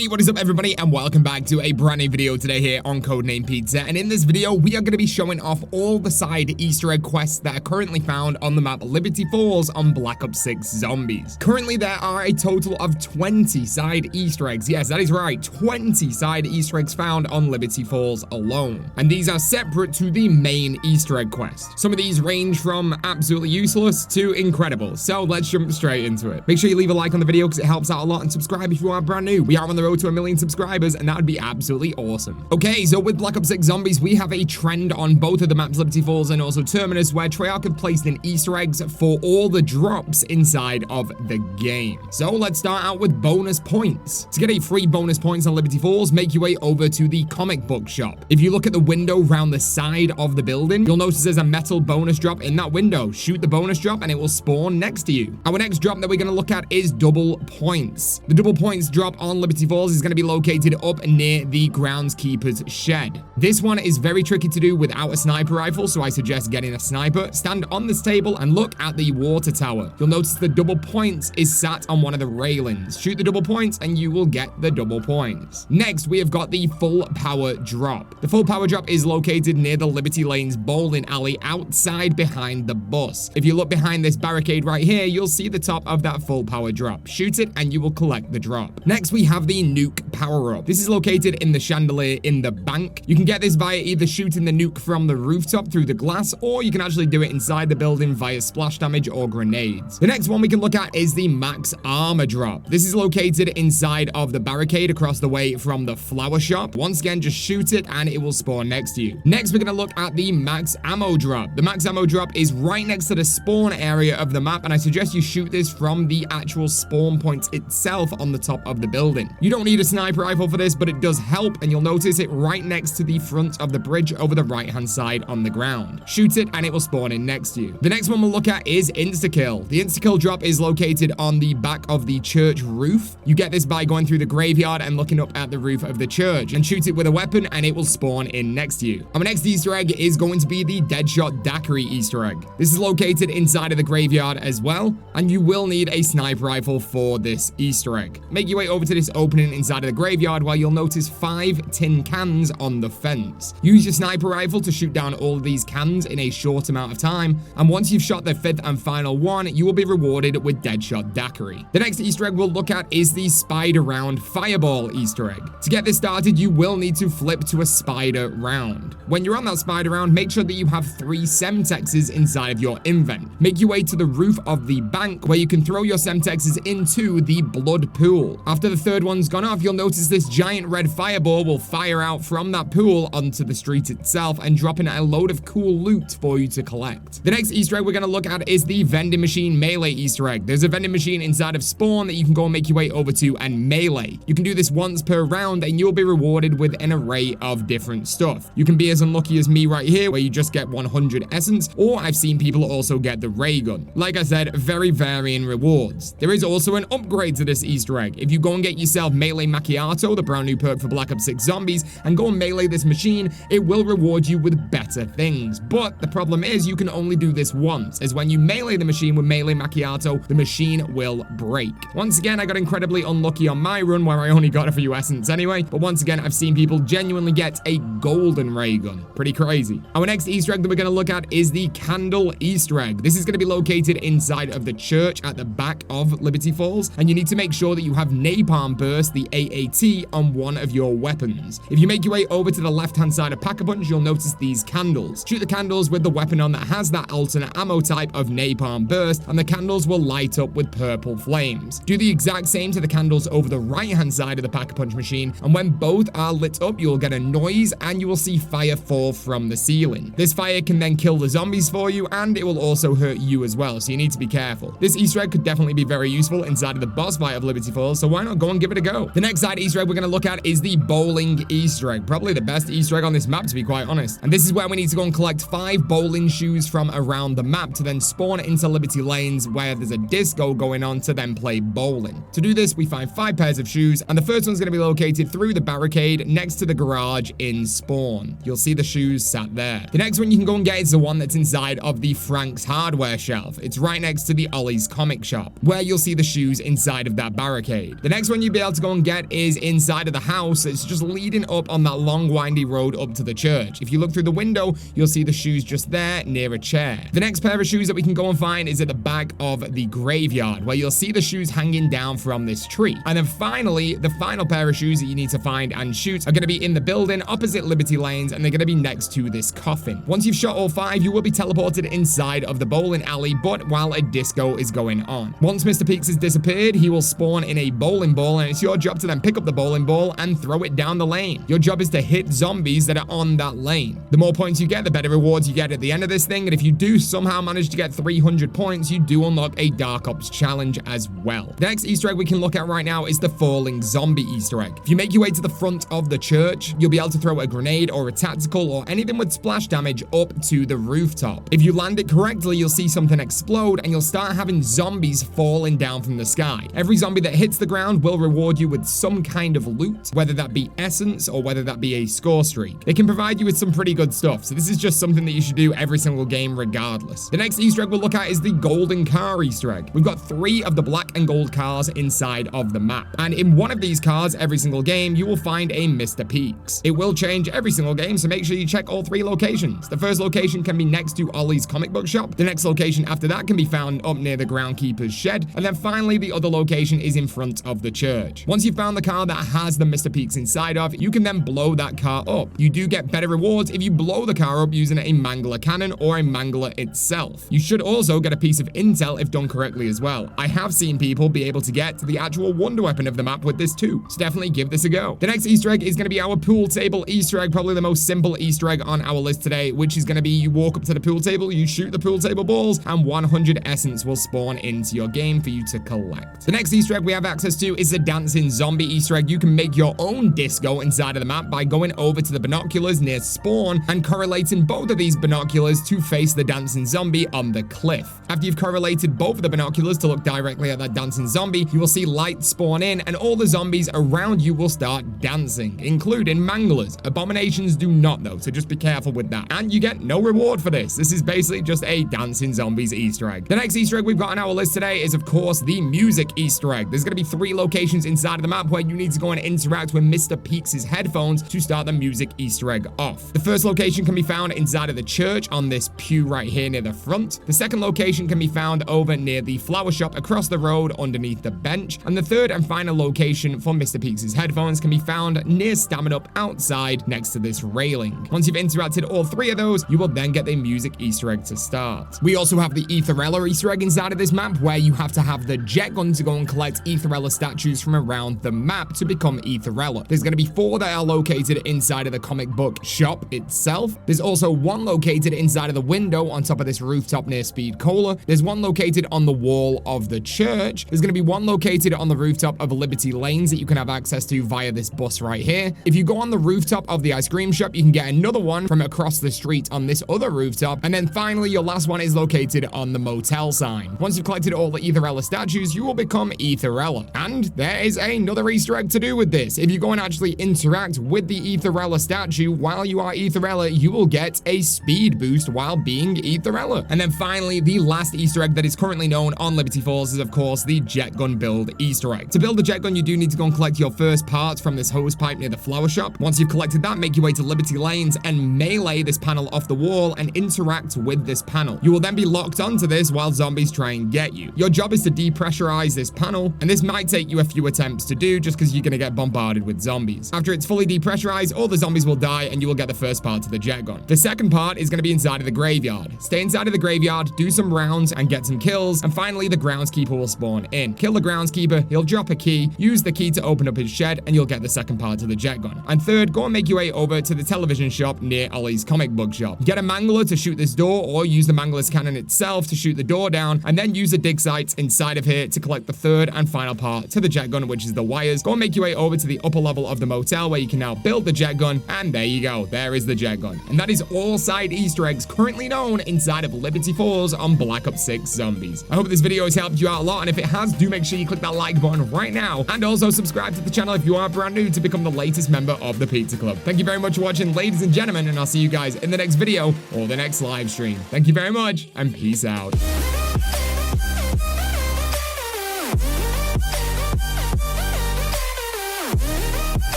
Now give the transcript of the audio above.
Hey, what is up everybody, and welcome back to a brand new video today here on Codenamepizza. And in this video, we are going to be showing off all the side Easter egg quests that are currently found on the map Liberty Falls on Black Ops 6 Zombies. Currently, there are a total of 20 side Easter eggs. Yes, that is right, 20 side Easter eggs found on Liberty Falls alone. And these are separate to the main Easter egg quest. Some of these range from absolutely useless to incredible. So let's jump straight into it. Make sure you leave a like on the video because it helps out a lot, and subscribe if you are brand new. We are on the road to 1 million subscribers, and that would be absolutely awesome. Okay, so with Black Ops 6 Zombies, we have a trend on both of the maps, Liberty Falls and also Terminus, where Treyarch have placed in Easter eggs for all the drops inside of the game. So let's start out with bonus points. To get a free bonus points on Liberty Falls, make your way over to the comic book shop. If you look at the window around the side of the building, you'll notice there's a metal bonus drop in that window. Shoot the bonus drop and it will spawn next to you. Our next drop that we're going to look at is double points. The double points drop on Liberty Falls is going to be located up near the groundskeeper's shed. This one is very tricky to do without a sniper rifle, so I suggest getting a sniper. Stand on this table and look at the water tower. You'll notice the double points is sat on one of the railings. Shoot the double points and you will get the double points. Next, we have got the full power drop. The full power drop is located near the Liberty Lanes bowling alley outside behind the bus. If you look behind this barricade right here, you'll see the top of that full power drop. Shoot it and you will collect the drop. Next, we have the nuke power-up. This is located in the chandelier in the bank. You can get this via either shooting the nuke from the rooftop through the glass, or you can actually do it inside the building via splash damage or grenades. The next one we can look at is the max armor drop. This is located inside of the barricade across the way from the flower shop. Once again, just shoot it and it will spawn next to you. Next, we're going to look at the max ammo drop. The max ammo drop is right next to the spawn area of the map, and I suggest you shoot this from the actual spawn point itself on the top of the building. You don't need a sniper rifle for this, but it does help, and you'll notice it right next to the front of the bridge over the right hand side on the ground. Shoot it and it will spawn in next to you. The next one we'll look at is insta-kill. The insta-kill drop is located on the back of the church roof. You get this by going through the graveyard and looking up at the roof of the church, and shoot it with a weapon and it will spawn in next to you. Our next Easter egg is going to be the Deadshot daiquiri Easter egg. This is located inside of the graveyard as well, and you will need a sniper rifle for this Easter egg. Make your way over to this opening inside of the graveyard where you'll notice 5 tin cans on the fence. Use your sniper rifle to shoot down all of these cans in a short amount of time, and once you've shot the 5th and final one, you will be rewarded with Deadshot daiquiri. The next Easter egg we'll look at is the spider round fireball Easter egg. To get this started, you will need to flip to a spider round. When you're on that spider round, make sure that you have 3 semtexes inside of your invent. Make your way to the roof of the bank where you can throw your semtexes into the blood pool. After the 3rd one's gone off, you'll notice this giant red fireball will fire out from that pool onto the street itself and drop in a load of cool loot for you to collect. The next Easter egg we're going to look at is the vending machine melee Easter egg. There's a vending machine inside of spawn that you can go and make your way over to and melee. You can do this once per round and you'll be rewarded with an array of different stuff. You can be as unlucky as me right here where you just get 100 essence, or I've seen people also get the ray gun. Like I said, very varying rewards. There is also an upgrade to this Easter egg. If you go and get yourself melee macchiato, the brand new perk for Black Ops 6 Zombies, and go and melee this machine, it will reward you with better things. But the problem is you can only do this once, as when you melee the machine with melee macchiato, the machine will break. Once again, I got incredibly unlucky on my run where I only got a few essence anyway, but once again, I've seen people genuinely get a golden ray gun. Pretty crazy. Our next Easter egg that we're going to look at is the candle Easter egg. This is going to be located inside of the church at the back of Liberty Falls, and you need to make sure that you have napalm burst, the AAT, on one of your weapons. If you make your way over to the left-hand side of Pack-a-Punch, you'll notice these candles. Shoot the candles with the weapon on that has that alternate ammo type of napalm burst, and the candles will light up with purple flames. Do the exact same to the candles over the right-hand side of the Pack-a-Punch machine, and when both are lit up, you'll get a noise and you will see fire fall from the ceiling. This fire can then kill the zombies for you, and it will also hurt you as well, so you need to be careful. This Easter egg could definitely be very useful inside of the boss fight of Liberty Falls, so why not go and give it a go? The next side Easter egg we're going to look at is the bowling Easter egg. Probably the best Easter egg on this map, to be quite honest. And this is where we need to go and collect 5 bowling shoes from around the map to then spawn into Liberty Lanes where there's a disco going on to then play bowling. To do this, we find 5 pairs of shoes, and the first one's going to be located through the barricade next to the garage in spawn. You'll see the shoes sat there. The next one you can go and get is the one that's inside of the Frank's hardware shelf. It's right next to the Ollie's comic shop, where you'll see the shoes inside of that barricade. The next one you'll be able to go and get is inside of the house. It's just leading up on that long, windy road up to the church. If you look through the window, you'll see the shoes just there near a chair. The next pair of shoes that we can go and find is at the back of the graveyard, where you'll see the shoes hanging down from this tree. And then finally, the final pair of shoes that you need to find and shoot are going to be in the building opposite Liberty Lanes, and they're going to be next to this coffin. Once you've shot all 5, you will be teleported inside of the bowling alley, but while a disco is going on. Once Mr. Peaks has disappeared, he will spawn in a bowling ball, and it's your job to then pick up the bowling ball and throw it down the lane. Your job is to hit zombies that are on that lane. The more points you get, the better rewards you get at the end of this thing, and if you do somehow manage to get 300 points, you do unlock a Dark Ops challenge as well. The next Easter egg we can look at right now is the falling zombie Easter egg. If you make your way to the front of the church, you'll be able to throw a grenade or a tactical or anything with splash damage up to the rooftop. If you land it correctly, you'll see something explode and you'll start having zombies falling down from the sky. Every zombie that hits the ground will reward you with some kind of loot, whether that be essence or whether that be a score streak. It can provide you with some pretty good stuff, so this is just something that you should do every single game regardless. The next Easter egg we'll look at is the golden car Easter egg. We've got 3 of the black and gold cars inside of the map, and in one of these cars every single game you will find a Mr. Peaks. It will change every single game, so make sure you check all 3 locations. The first location can be next to Ollie's comic book shop. The next location after that can be found up near the groundkeeper's shed, and then finally the other location is in front of the church. Once you've found the car that has the Mr. Peaks inside of, you can then blow that car up. You do get better rewards if you blow the car up using a mangler cannon or a mangler itself. You should also get a piece of intel if done correctly as well. I have seen people be able to get to the actual wonder weapon of the map with this too, so definitely give this a go. The next Easter egg is going to be our pool table Easter egg, probably the most simple Easter egg on our list today, which is going to be you walk up to the pool table, you shoot the pool table balls, and 100 essence will spawn into your game for you to collect. The next Easter egg we have access to is the dancing zombie Easter egg. You can make your own disco inside of the map by going over to the binoculars near spawn and correlating both of these binoculars to face the dancing zombie on the cliff. After you've correlated both of the binoculars to look directly at that dancing zombie, you will see light spawn in and all the zombies around you will start dancing, including manglers. Abominations do not though, so just be careful with that. And you get no reward for this. This is basically just a dancing zombies Easter egg. The next Easter egg we've got on our list today is of course the music Easter egg. There's going to be 3 locations inside of the map where you need to go and interact with Mr. Peaks' headphones to start the music Easter egg off. The first location can be found inside of the church on this pew right here near the front. The second location can be found over near the flower shop across the road underneath the bench. And the third and final location for Mr. Peaks' headphones can be found near Stamina Up outside next to this railing. Once you've interacted all 3 of those, you will then get the music Easter egg to start. We also have the Aetherella Easter egg inside of this map where you have to have the jet gun to go and collect Aetherella statues from around the map to become Aetherella. There's going to be 4 that are located inside of the comic book shop itself. There's also 1 located inside of the window on top of this rooftop near Speed Cola. There's 1 located on the wall of the church. There's going to be 1 located on the rooftop of Liberty Lanes that you can have access to via this bus right here. If you go on the rooftop of the ice cream shop, you can get another one from across the street on this other rooftop. And then finally, your last one is located on the motel sign. Once you've collected all the Aetherella statues, you will become Aetherella. And there is another Easter egg to do with this. If you go and actually interact with the Aetherella statue while you are Aetherella, you will get a speed boost while being Aetherella. And then finally, the last Easter egg that is currently known on Liberty Falls is of course the jet gun build Easter egg. To build the jet gun, you do need to go and collect your first parts from this hose pipe near the flower shop. Once you've collected that, make your way to Liberty Lanes and melee this panel off the wall and interact with this panel. You will then be locked onto this while zombies try and get you. Your job is to depressurize this panel, and this might take you a few attempts to do just because you're going to get bombarded with zombies. After it's fully depressurized, all the zombies will die and you will get the first part to the jet gun. The second part is going to be inside of the graveyard. Stay inside of the graveyard, do some rounds and get some kills, and finally the groundskeeper will spawn in. Kill the groundskeeper, he'll drop a key, use the key to open up his shed, and you'll get the second part to the jet gun. And third, go and make your way over to the television shop near Ollie's comic book shop. Get a mangler to shoot this door, or use the mangler's cannon itself to shoot the door down, and then use the dig sights inside of here to collect the third and final part to the jet gun, which is the wires. Go and make your way over to the upper level of the motel where you can now build the jet gun, and there you go. There is the jet gun. And that is all side Easter eggs currently known inside of Liberty Falls on Black Ops 6 Zombies. I hope this video has helped you out a lot, and if it has, do make sure you click that like button right now, and also subscribe to the channel if you are brand new to become the latest member of the Pizza Club. Thank you very much for watching, ladies and gentlemen, and I'll see you guys in the next video or the next live stream. Thank you very much, and peace out.